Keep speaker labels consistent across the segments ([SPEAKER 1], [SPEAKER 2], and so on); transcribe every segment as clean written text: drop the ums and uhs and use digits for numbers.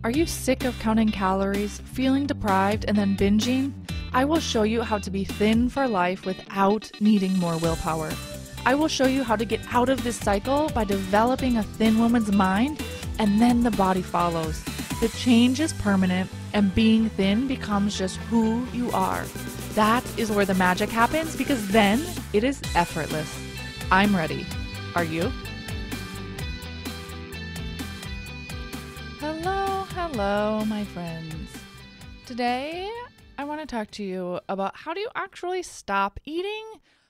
[SPEAKER 1] Are you sick of counting calories, feeling deprived, and then binging? I will show you how to be thin for life without needing more willpower. I will show you how to get out of this cycle by developing a thin woman's mind, and then the body follows. The change is permanent, and being thin becomes just who you are. That is where the magic happens, because then it is effortless. I'm ready. Are you? Hello, my friends. Today, I want to talk to you about how do you actually stop eating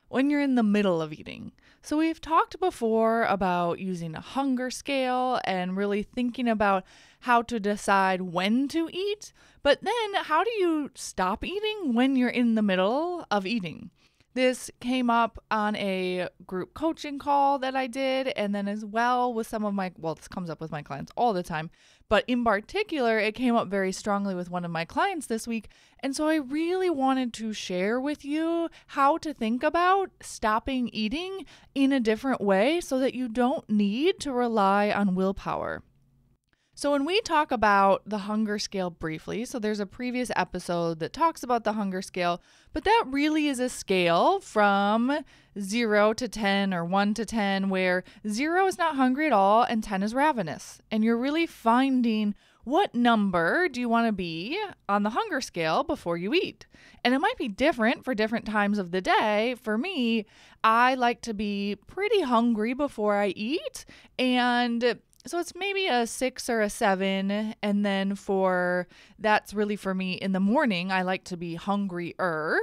[SPEAKER 1] when you're in the middle of eating. So we've talked before about using a hunger scale and really thinking about how to decide when to eat, but then how do you stop eating when you're in the middle of eating? This came up on a group coaching call that I did, and then as well with some of my, this comes up with my clients all the time, but in particular, it came up very strongly with one of my clients this week. And so I really wanted to share with you how to think about stopping eating in a different way so that you don't need to rely on willpower. So when we talk about the hunger scale briefly, so there's a previous episode that talks about the hunger scale, but that really is a scale from 0 to 10 or 1 to 10, where 0 is not hungry at all and 10 is ravenous. And you're really finding what number do you want to be on the hunger scale before you eat. And it might be different for different times of the day. For me, I like to be pretty hungry before I eat, and so it's maybe a 6 or a 7, and then that's really for me in the morning. I like to be hungrier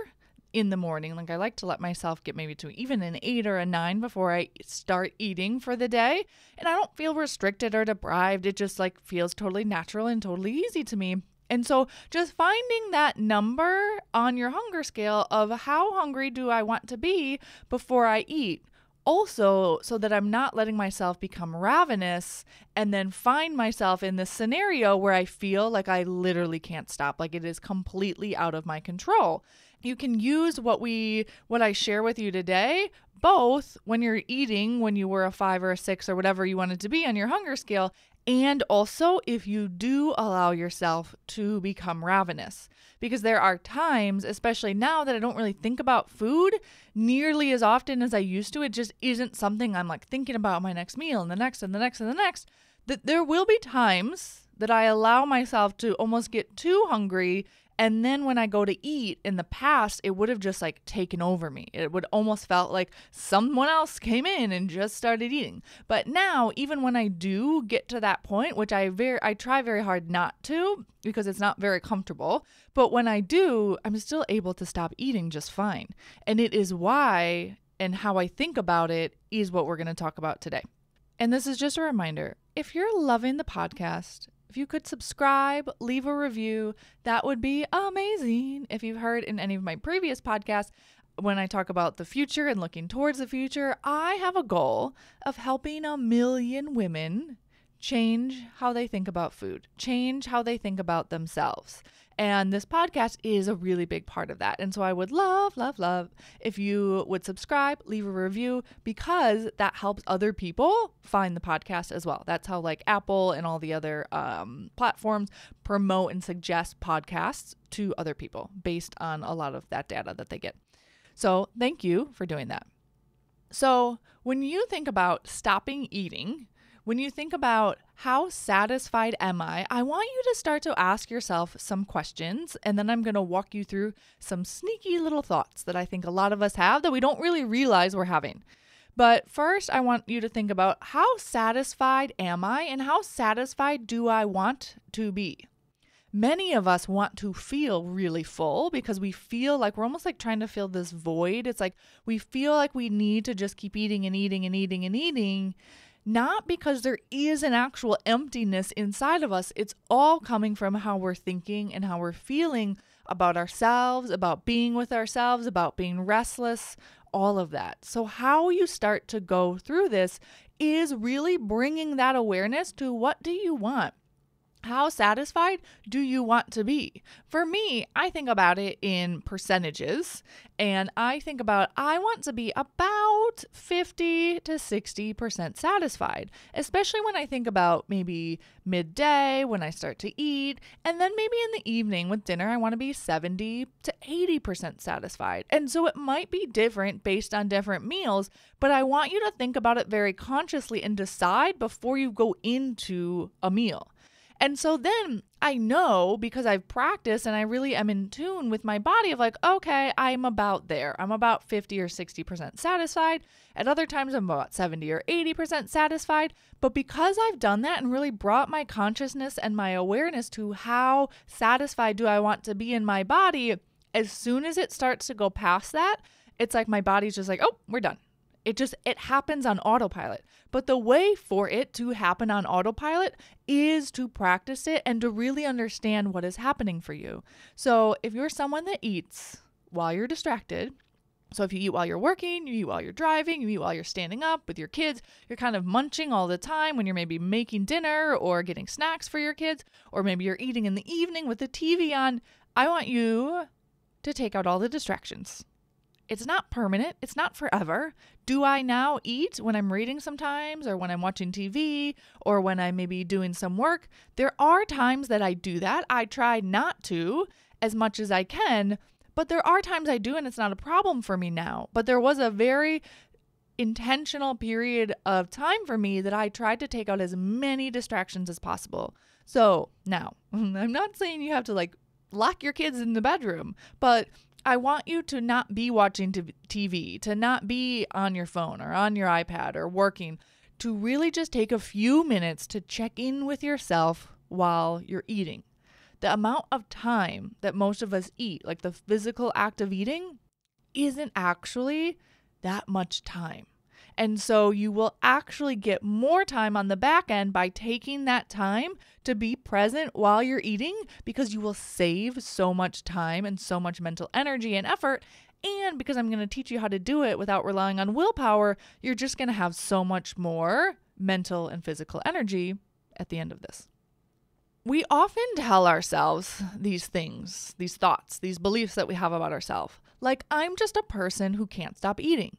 [SPEAKER 1] in the morning. Like I like to let myself get maybe to even an 8 or a 9 before I start eating for the day. And I don't feel restricted or deprived. It just feels totally natural and totally easy to me. And so just finding that number on your hunger scale of how hungry do I want to be before I eat. Also, so that I'm not letting myself become ravenous and then find myself in this scenario where I feel like I literally can't stop, like it is completely out of my control. You can use what I share with you today, both when you're eating, when you were a 5 or a 6 or whatever you wanted to be on your hunger scale, and also if you do allow yourself to become ravenous. Because there are times, especially now that I don't really think about food nearly as often as I used to, it just isn't something I'm thinking about my next meal and the next and the next and the next, that there will be times that I allow myself to almost get too hungry. And then when I go to eat, in the past, it would have just taken over me. It would almost felt like someone else came in and just started eating. But now, even when I do get to that point, which I try very hard not to because it's not very comfortable, but when I do, I'm still able to stop eating just fine. And it is why and how I think about it is what we're going to talk about today. And this is just a reminder, if you're loving the podcast, if you could subscribe, leave a review, that would be amazing. If you've heard in any of my previous podcasts, when I talk about the future and looking towards the future, I have a goal of helping 1 million women change how they think about food, change how they think about themselves. And this podcast is a really big part of that. And so I would love, love, love if you would subscribe, leave a review, because that helps other people find the podcast as well. That's how Apple and all the other platforms promote and suggest podcasts to other people based on a lot of that data that they get. So thank you for doing that. So when you think about stopping eating, when you think about how satisfied am I want you to start to ask yourself some questions, and then I'm going to walk you through some sneaky little thoughts that I think a lot of us have that we don't really realize we're having. But first, I want you to think about how satisfied am I and how satisfied do I want to be? Many of us want to feel really full because we feel like we're almost trying to fill this void. It's we feel like we need to just keep eating and eating and eating and eating. Not because there is an actual emptiness inside of us. It's all coming from how we're thinking and how we're feeling about ourselves, about being with ourselves, about being restless, all of that. So how you start to go through this is really bringing that awareness to what do you want? How satisfied do you want to be? For me, I think about it in percentages, and I think about I want to be about 50 to 60% satisfied, especially when I think about maybe midday when I start to eat, and then maybe in the evening with dinner, I want to be 70 to 80% satisfied. And so it might be different based on different meals, but I want you to think about it very consciously and decide before you go into a meal. And so then I know, because I've practiced and I really am in tune with my body of like, okay, I'm about there. I'm about 50 or 60% satisfied. At other times, I'm about 70 or 80% satisfied. But because I've done that and really brought my consciousness and my awareness to how satisfied do I want to be in my body, as soon as it starts to go past that, it's like my body's just like, oh, we're done. It happens on autopilot. But the way for it to happen on autopilot is to practice it and to really understand what is happening for you. So if you're someone that eats while you're distracted, so if you eat while you're working, you eat while you're driving, you eat while you're standing up with your kids, you're kind of munching all the time when you're maybe making dinner or getting snacks for your kids, or maybe you're eating in the evening with the TV on, I want you to take out all the distractions. It's not permanent. It's not forever. Do I now eat when I'm reading sometimes, or when I'm watching TV, or when I'm maybe doing some work? There are times that I do that. I try not to as much as I can, but there are times I do, and it's not a problem for me now. But there was a very intentional period of time for me that I tried to take out as many distractions as possible. So now, I'm not saying you have to like lock your kids in the bedroom, but I want you to not be watching TV, to not be on your phone or on your iPad or working, to really just take a few minutes to check in with yourself while you're eating. The amount of time that most of us eat, like the physical act of eating, isn't actually that much time. And so you will actually get more time on the back end by taking that time to be present while you're eating, because you will save so much time and so much mental energy and effort. And because I'm going to teach you how to do it without relying on willpower, you're just going to have so much more mental and physical energy at the end of this. We often tell ourselves these things, these thoughts, these beliefs that we have about ourselves. Like, I'm just a person who can't stop eating.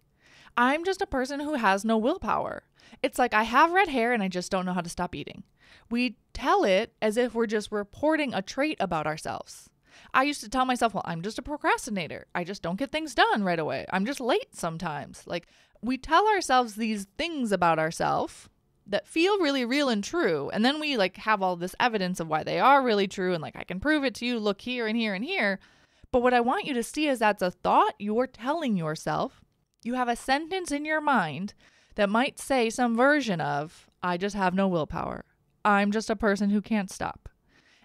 [SPEAKER 1] I'm just a person who has no willpower. It's like I have red hair and I just don't know how to stop eating. We tell it as if we're just reporting a trait about ourselves. I used to tell myself, well, I'm just a procrastinator. I just don't get things done right away. I'm just late sometimes. Like, we tell ourselves these things about ourselves that feel really real and true. And then we like have all this evidence of why they are really true. And like, I can prove it to you. Look here and here and here. But what I want you to see is that's a thought you're telling yourself. You have a sentence in your mind that might say some version of, I just have no willpower. I'm just a person who can't stop.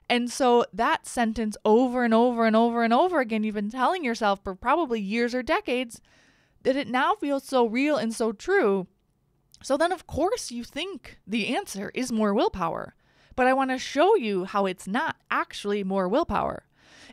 [SPEAKER 1] And so that sentence over and over and over and over again, you've been telling yourself for probably years or decades, that it now feels so real and so true. So then, of course, you think the answer is more willpower. But I want to show you how it's not actually more willpower.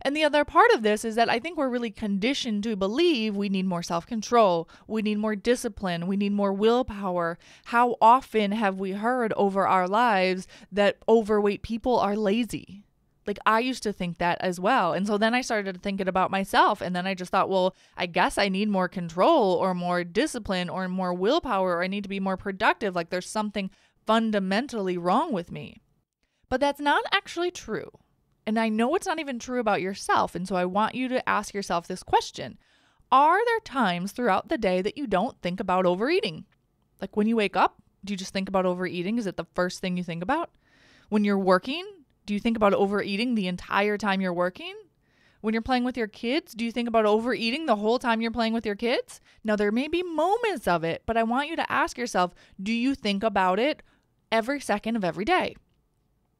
[SPEAKER 1] And the other part of this is that I think we're really conditioned to believe we need more self-control, we need more discipline, we need more willpower. How often have we heard over our lives that overweight people are lazy? Like, I used to think that as well. And so then I started thinking about myself, and then I just thought, well, I guess I need more control or more discipline or more willpower, or I need to be more productive. Like, there's something fundamentally wrong with me. But that's not actually true. And I know it's not even true about yourself. And so I want you to ask yourself this question. Are there times throughout the day that you don't think about overeating? Like, when you wake up, do you just think about overeating? Is it the first thing you think about? When you're working, do you think about overeating the entire time you're working? When you're playing with your kids, do you think about overeating the whole time you're playing with your kids? Now, there may be moments of it, but I want you to ask yourself, do you think about it every second of every day?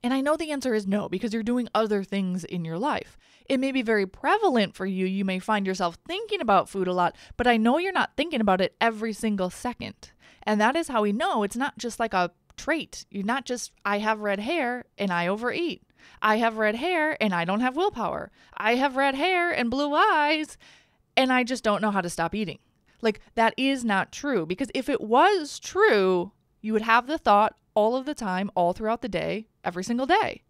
[SPEAKER 1] And I know the answer is no, because you're doing other things in your life. It may be very prevalent for you. You may find yourself thinking about food a lot, but I know you're not thinking about it every single second. And that is how we know it's not just like a trait. You're not just, I have red hair and I overeat. I have red hair and I don't have willpower. I have red hair and blue eyes and I just don't know how to stop eating. Like, that is not true, because if it was true, you would have the thought all of the time, all throughout the day, every single day.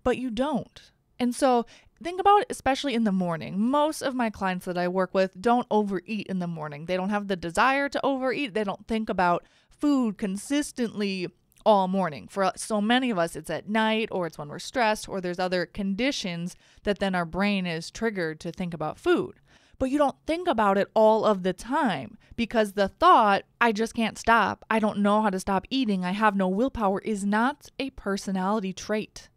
[SPEAKER 1] but you don't. And so think about it, especially in the morning. Most of my clients that I work with don't overeat in the morning. They don't have the desire to overeat. They don't think about food consistently all morning. For so many of us, it's at night, or it's when we're stressed, or there's other conditions that then our brain is triggered to think about food. But you don't think about it all of the time, because the thought, I just can't stop, I don't know how to stop eating, I have no willpower, is not a personality trait.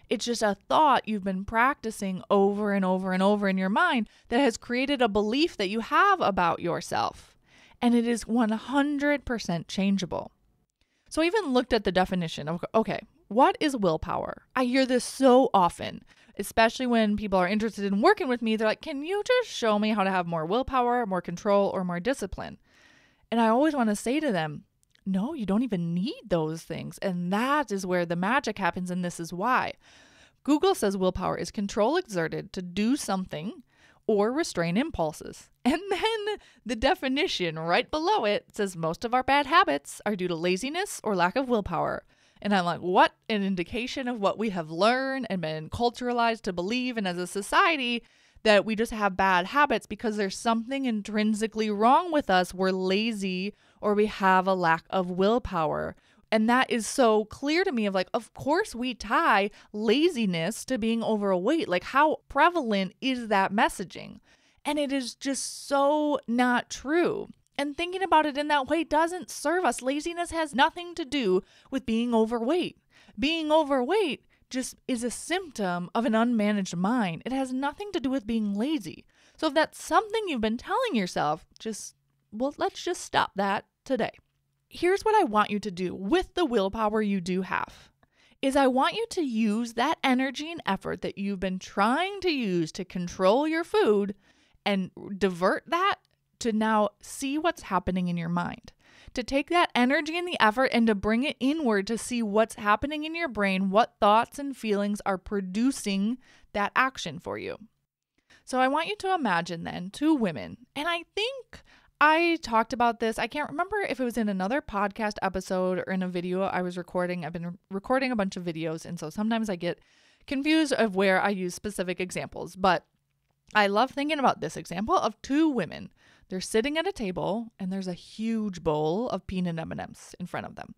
[SPEAKER 1] It's just a thought you've been practicing over and over and over in your mind that has created a belief that you have about yourself. And it is 100% changeable. So I even looked at the definition of, okay, what is willpower? I hear this so often, especially when people are interested in working with me. They're like, can you just show me how to have more willpower, more control, or more discipline? And I always want to say to them, no, you don't even need those things. And that is where the magic happens, and this is why. Google says willpower is control exerted to do something or restrain impulses. And then the definition right below it says most of our bad habits are due to laziness or lack of willpower. And I'm like, what an indication of what we have learned and been culturalized to believe, and as a society, that we just have bad habits because there's something intrinsically wrong with us. We're lazy or we have a lack of willpower. And that is so clear to me of like, of course we tie laziness to being overweight. Like, how prevalent is that messaging? And it is just so not true. And thinking about it in that way doesn't serve us. Laziness has nothing to do with being overweight. Being overweight just is a symptom of an unmanaged mind. It has nothing to do with being lazy. So if that's something you've been telling yourself, let's just stop that today. Here's what I want you to do with the willpower you do have, is I want you to use that energy and effort that you've been trying to use to control your food and divert that to now see what's happening in your mind. To take that energy and the effort and to bring it inward to see what's happening in your brain, what thoughts and feelings are producing that action for you. So I want you to imagine then 2 women, and I think I talked about this. I can't remember if it was in another podcast episode or in a video I was recording. I've been recording a bunch of videos, and so sometimes I get confused of where I use specific examples. But I love thinking about this example of 2 women. They're sitting at a table, and there's a huge bowl of peanut M&Ms in front of them.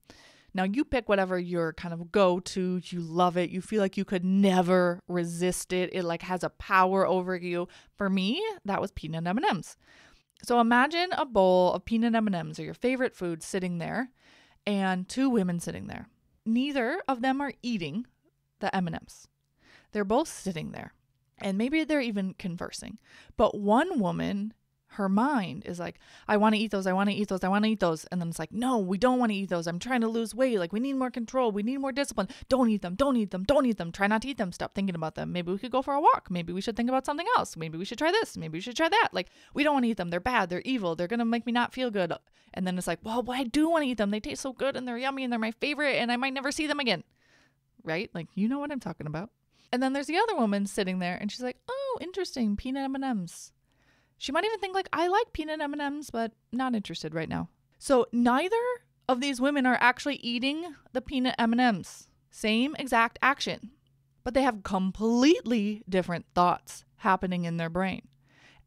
[SPEAKER 1] Now, you pick whatever your kind of go-to. You love it. You feel like you could never resist it. It like has a power over you. For me, that was peanut M&Ms. So imagine a bowl of peanut M&Ms or your favorite food sitting there, and 2 women sitting there. Neither of them are eating the M&Ms. They're both sitting there, and maybe they're even conversing. But one woman, her mind is like, I want to eat those, I want to eat those, I want to eat those. And then it's like, no, we don't want to eat those. I'm trying to lose weight. Like, we need more control. We need more discipline. Don't eat them. Don't eat them. Don't eat them. Try not to eat them. Stop thinking about them. Maybe we could go for a walk. Maybe we should think about something else. Maybe we should try this. Maybe we should try that. Like, we don't want to eat them. They're bad. They're evil. They're going to make me not feel good. And then it's like, well, I do want to eat them. They taste so good and they're yummy and they're my favorite and I might never see them again. Right? Like, you know what I'm talking about. And then there's the other woman sitting there and she's like, oh, interesting. Peanut M&Ms. She might even think like, I like peanut M&Ms, but not interested right now. So neither of these women are actually eating the peanut M&Ms. Same exact action, but they have completely different thoughts happening in their brain.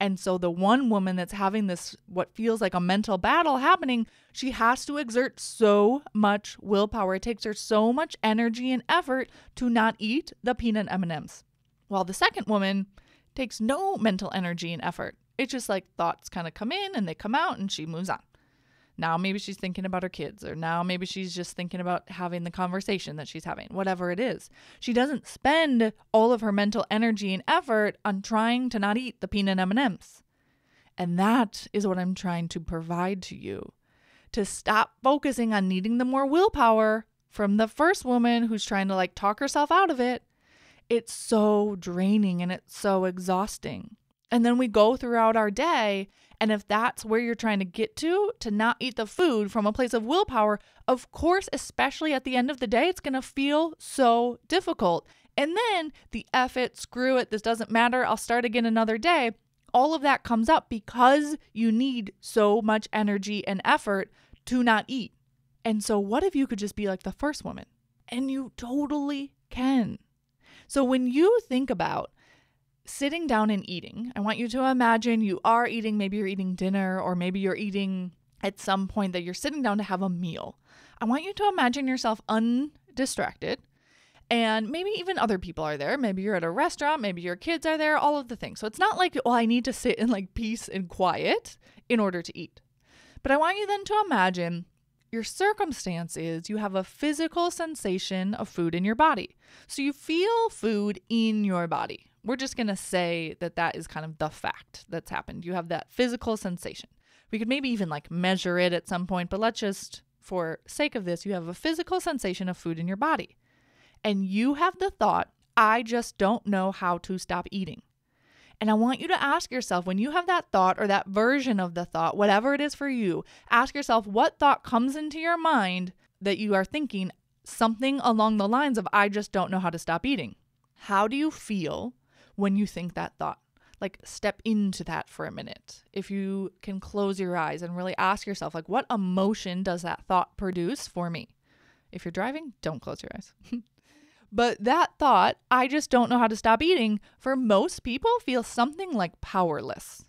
[SPEAKER 1] And so the one woman that's having this, what feels like a mental battle happening, she has to exert so much willpower. It takes her so much energy and effort to not eat the peanut M&Ms. While the second woman takes no mental energy and effort. It's just like thoughts kind of come in and they come out and she moves on. Now maybe she's thinking about her kids, or now maybe she's just thinking about having the conversation that she's having, whatever it is. She doesn't spend all of her mental energy and effort on trying to not eat the peanut M&Ms. And that is what I'm trying to provide to you. To stop focusing on needing the more willpower from the first woman who's trying to like talk herself out of it. It's so draining and it's so exhausting. And then we go throughout our day, and if that's where you're trying to get to not eat the food from a place of willpower, of course, especially at the end of the day, it's going to feel so difficult. And then the F it, screw it, this doesn't matter, I'll start again another day. All of that comes up because you need so much energy and effort to not eat. And so what if you could just be like the first woman? And you totally can. So when you think about sitting down and eating, I want you to imagine you are eating, maybe you're eating dinner, or maybe you're eating at some point that you're sitting down to have a meal. I want you to imagine yourself undistracted, and maybe even other people are there. Maybe you're at a restaurant, maybe your kids are there, all of the things. So it's not like, well, I need to sit in like peace and quiet in order to eat. But I want you then to imagine your circumstance is you have a physical sensation of food in your body. So you feel food in your body. We're just going to say that that is kind of the fact that's happened. You have that physical sensation. We could maybe even like measure it at some point, but let's just, for sake of this, you have a physical sensation of food in your body. And you have the thought, I just don't know how to stop eating. And I want you to ask yourself, when you have that thought or that version of the thought, whatever it is for you, ask yourself what thought comes into your mind that you are thinking something along the lines of, I just don't know how to stop eating. How do you feel when you think that thought? Like, step into that for a minute. If you can close your eyes and really ask yourself, like, what emotion does that thought produce for me? If you're driving, don't close your eyes. But that thought, I just don't know how to stop eating, for most people feels something like powerless.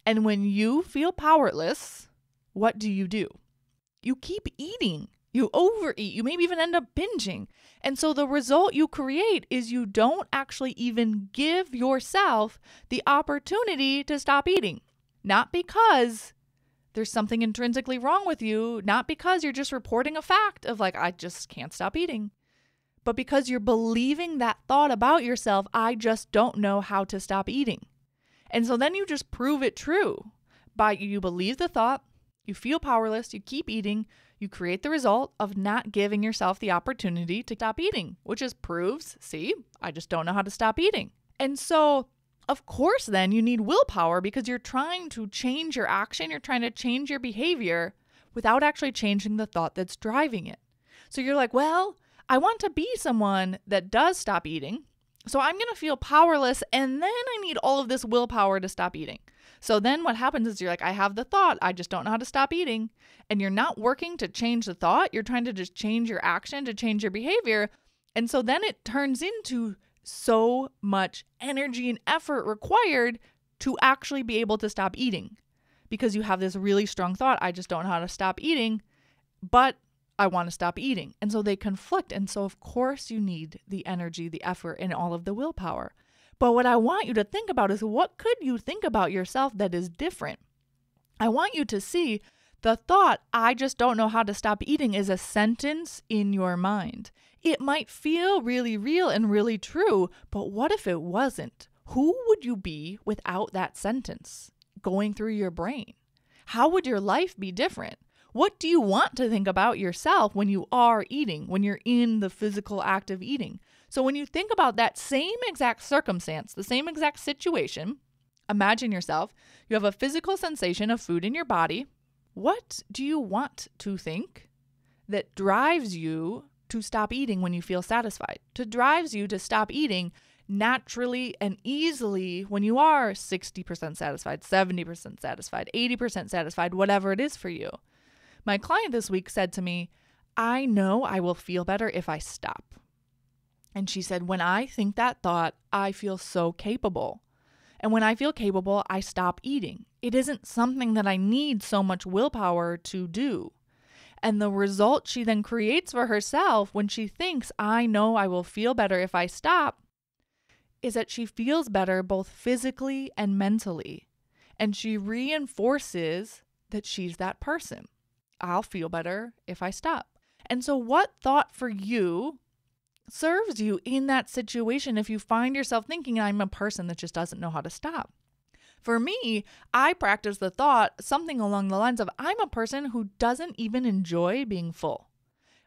[SPEAKER 1] And when you feel powerless, what do? You keep eating. You overeat. You maybe even end up binging. And so the result you create is you don't actually even give yourself the opportunity to stop eating. Not because there's something intrinsically wrong with you, not because you're just reporting a fact of like, I just can't stop eating, but because you're believing that thought about yourself, I just don't know how to stop eating. And so then you just prove it true by you believe the thought, you feel powerless, you keep eating, you create the result of not giving yourself the opportunity to stop eating, which just proves, see, I just don't know how to stop eating. And so, of course, then you need willpower because you're trying to change your action, you're trying to change your behavior without actually changing the thought that's driving it. So you're like, well, I want to be someone that does stop eating, so I'm going to feel powerless, and then I need all of this willpower to stop eating. So then what happens is you're like, I have the thought, I just don't know how to stop eating. And you're not working to change the thought. You're trying to just change your action to change your behavior. And so then it turns into so much energy and effort required to actually be able to stop eating. Because you have this really strong thought, I just don't know how to stop eating, but I want to stop eating. And so they conflict. And so of course you need the energy, the effort, and all of the willpower. But what I want you to think about is, what could you think about yourself that is different? I want you to see the thought, I just don't know how to stop eating, is a sentence in your mind. It might feel really real and really true, but what if it wasn't? Who would you be without that sentence going through your brain? How would your life be different? What do you want to think about yourself when you are eating, when you're in the physical act of eating? So when you think about that same exact circumstance, the same exact situation, imagine yourself, you have a physical sensation of food in your body. What do you want to think that drives you to stop eating when you feel satisfied? To drives you to stop eating naturally and easily when you are 60% satisfied, 70% satisfied, 80% satisfied, whatever it is for you. My client this week said to me, I know I will feel better if I stop. And she said, when I think that thought, I feel so capable. And when I feel capable, I stop eating. It isn't something that I need so much willpower to do. And the result she then creates for herself when she thinks, I know I will feel better if I stop, is that she feels better both physically and mentally. And she reinforces that she's that person. I'll feel better if I stop. And so what thought for you serves you in that situation if you find yourself thinking, I'm a person that just doesn't know how to stop? For me, I practice the thought something along the lines of, I'm a person who doesn't even enjoy being full.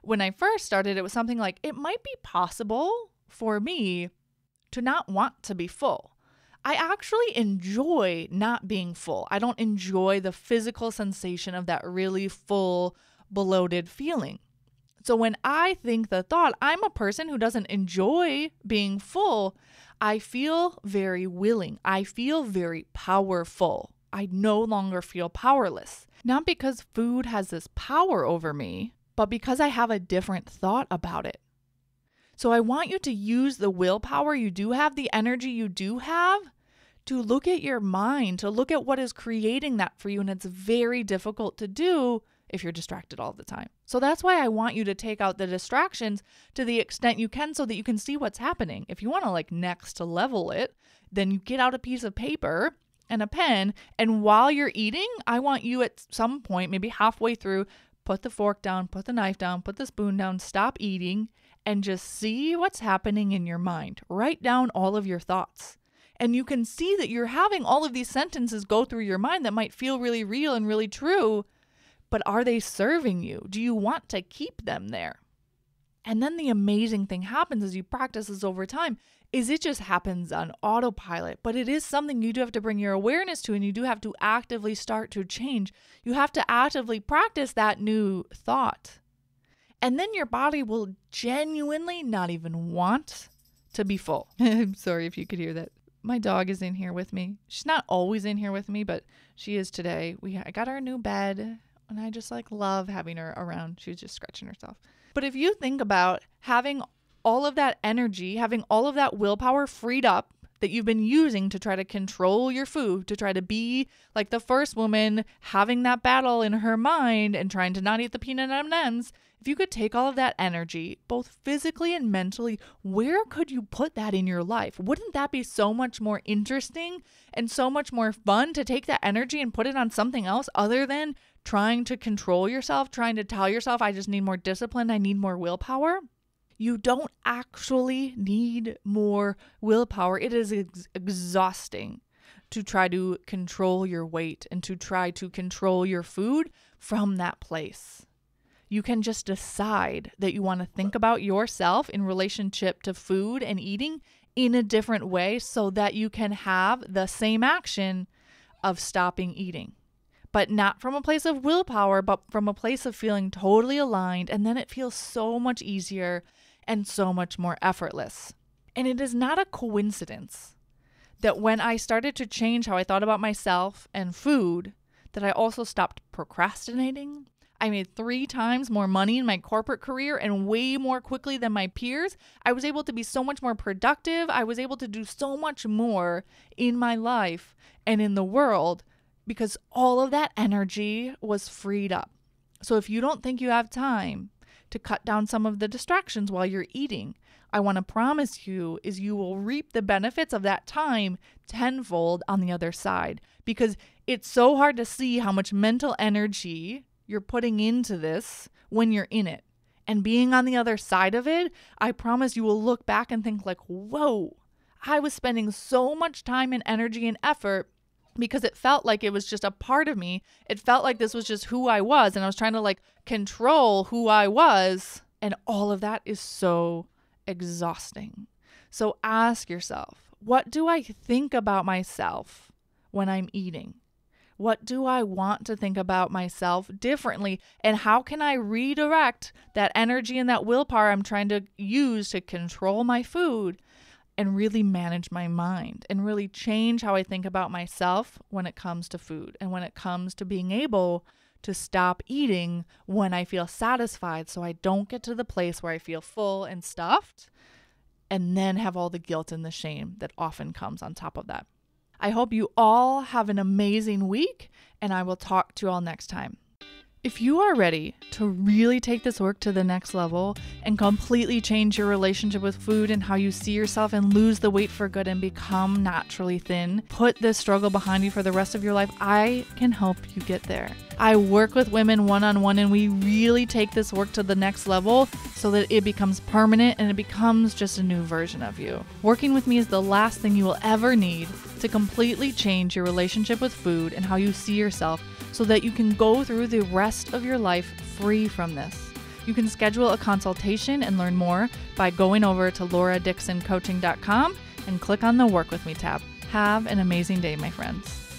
[SPEAKER 1] When I first started, it was something like, it might be possible for me to not want to be full. I actually enjoy not being full. I don't enjoy the physical sensation of that really full, bloated feeling. So when I think the thought, I'm a person who doesn't enjoy being full, I feel very willing. I feel very powerful. I no longer feel powerless. Not because food has this power over me, but because I have a different thought about it. So I want you to use the willpower you do have, the energy you do have, to look at your mind, to look at what is creating that for you. And it's very difficult to do if you're distracted all the time. So that's why I want you to take out the distractions to the extent you can so that you can see what's happening. If you want to next level it, then you get out a piece of paper and a pen. And while you're eating, I want you at some point, maybe halfway through, put the fork down, put the knife down, put the spoon down, stop eating, and just see what's happening in your mind. Write down all of your thoughts. And you can see that you're having all of these sentences go through your mind that might feel really real and really true, but are they serving you? Do you want to keep them there? And then the amazing thing happens as you practice this over time is it just happens on autopilot, but it is something you do have to bring your awareness to, and you do have to actively start to change. You have to actively practice that new thought. And then your body will genuinely not even want to be full. I'm sorry if you could hear that. My dog is in here with me. She's not always in here with me, but she is today. I got her a new bed, and I just love having her around. She was just scratching herself. But if you think about having all of that energy, having all of that willpower freed up that you've been using to try to control your food, to try to be like the first woman having that battle in her mind and trying to not eat the peanut M&Ms, if you could take all of that energy, both physically and mentally, where could you put that in your life? Wouldn't that be so much more interesting and so much more fun to take that energy and put it on something else other than trying to control yourself, trying to tell yourself, I just need more discipline, I need more willpower? You don't actually need more willpower. It is exhausting to try to control your weight and to try to control your food from that place. You can just decide that you want to think about yourself in relationship to food and eating in a different way so that you can have the same action of stopping eating. But not from a place of willpower, but from a place of feeling totally aligned. And then it feels so much easier and so much more effortless. And it is not a coincidence that when I started to change how I thought about myself and food, that I also stopped procrastinating. I made 3 times more money in my corporate career and way more quickly than my peers. I was able to be so much more productive. I was able to do so much more in my life and in the world because all of that energy was freed up. So if you don't think you have time to cut down some of the distractions while you're eating, I want to promise you is you will reap the benefits of that time tenfold on the other side, because it's so hard to see how much mental energy you're putting into this when you're in it. And being on the other side of it, I promise you will look back and think whoa, I was spending so much time and energy and effort because it felt like it was just a part of me. It felt like this was just who I was, and I was trying to control who I was, and all of that is so exhausting. So ask yourself, what do I think about myself when I'm eating? What do I want to think about myself differently? And how can I redirect that energy and that willpower I'm trying to use to control my food and really manage my mind and really change how I think about myself when it comes to food and when it comes to being able to stop eating when I feel satisfied, so I don't get to the place where I feel full and stuffed and then have all the guilt and the shame that often comes on top of that. I hope you all have an amazing week, and I will talk to you all next time. If you are ready to really take this work to the next level and completely change your relationship with food and how you see yourself and lose the weight for good and become naturally thin, put this struggle behind you for the rest of your life, I can help you get there. I work with women one-on-one, and we really take this work to the next level so that it becomes permanent and it becomes just a new version of you. Working with me is the last thing you will ever need to completely change your relationship with food and how you see yourself, so that you can go through the rest of your life free from this. You can schedule a consultation and learn more by going over to lauradixoncoaching.com and click on the Work With Me tab. Have an amazing day, my friends.